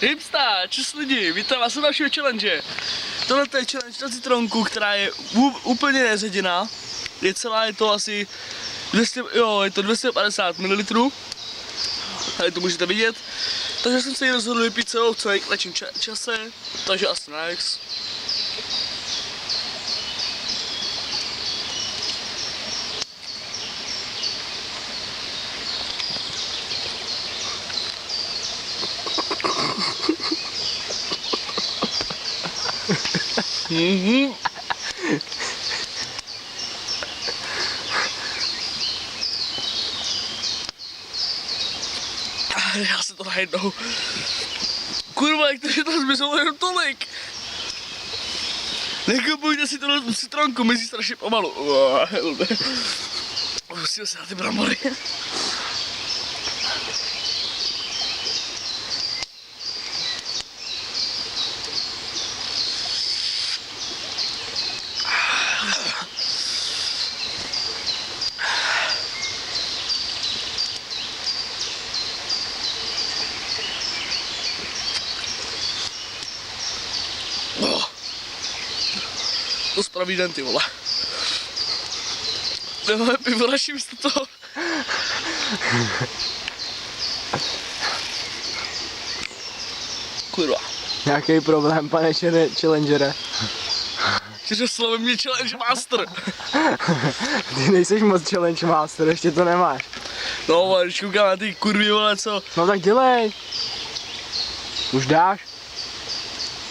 Hipsta, čus lidi, vítám vás u dalšího challenge. Tohle je challenge na citronku, která je úplně neředěná. Je celá, je to asi 250 ml. Tady to můžete vidět. Takže jsem se ji rozhodl vypít celou v co nejkratším čase, takže asi nice. Já se to najednou. Kurva, jak to, že to zmizelo jenom tolik. Nekupujte si tohle citronku, mizí strašně pomalu. Musím se na ty brambory. To spraví den, ty vole. Nemáme pivo naši místo toho. Kurva. Nějaký problém, pane challengere? Čtyři slovy mě challenge master. Ty nejseš moc challenge master, ještě to nemáš. No, ale když koukám na ty kurvy, vole, co? No tak dělej. Už dáš?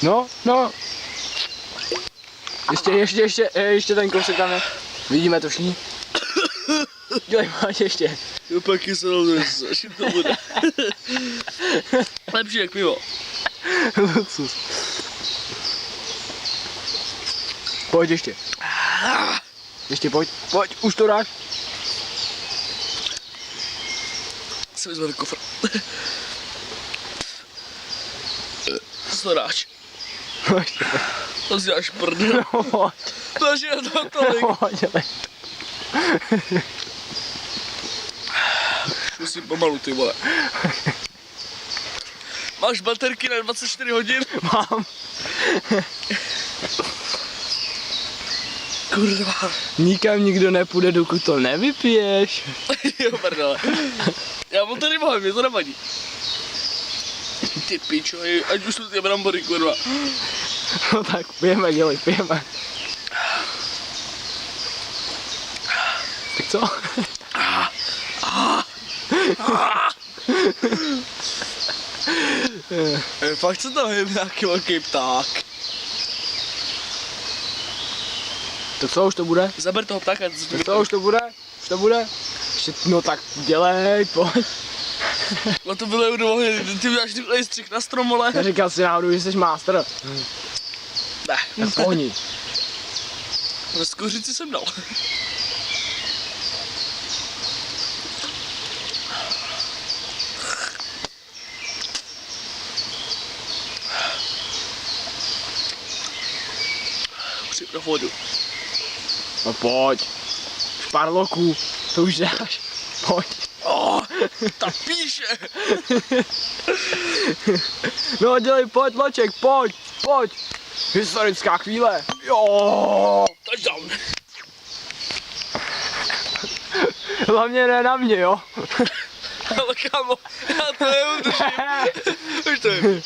No. Ještě ten kousek tam je. Vidíme to všichni. Dělej, máš ještě. Opaky se rozhodně, až to bude. Lepší jak pivo. Luxus. Pojď ještě. Ještě pojď, už to dáš. Se vyzvedl kofr. Co to dáš? To si dáš prdel. To je to tolik. Musím pomalu, ty vole. Máš baterky na 24 hodin? Mám. Kurva. Nikam nikdo nepůjde, dokud to nevypiješ. Jo, prdele. Já mu tady mám, mě to nevadí. Ty pičo, ať už jsou ty brambory, kurva. No tak, pijeme. Tak co? Fakt se tam je nějaký velký pták. Tak co, už to bude? Zaber toho ptáka. Tak co, už to bude? Ještě, no tak dělej, pojď. No to bylo do ohně, ty máš ty střih na strom, vole. Neříkal si náhodou, že jsi master. Ne. Tak pohni. No skouřici jsem dal. Musím na vodu. No pojď. Šparloku, to už dáš. Pojď. Ta píše. No dělej, pojď Loček, pojď. Historická chvíle. Jo. Touchdown. Hlavně ne na mě, jo. Ale kámo, já to neudržím. Už to je.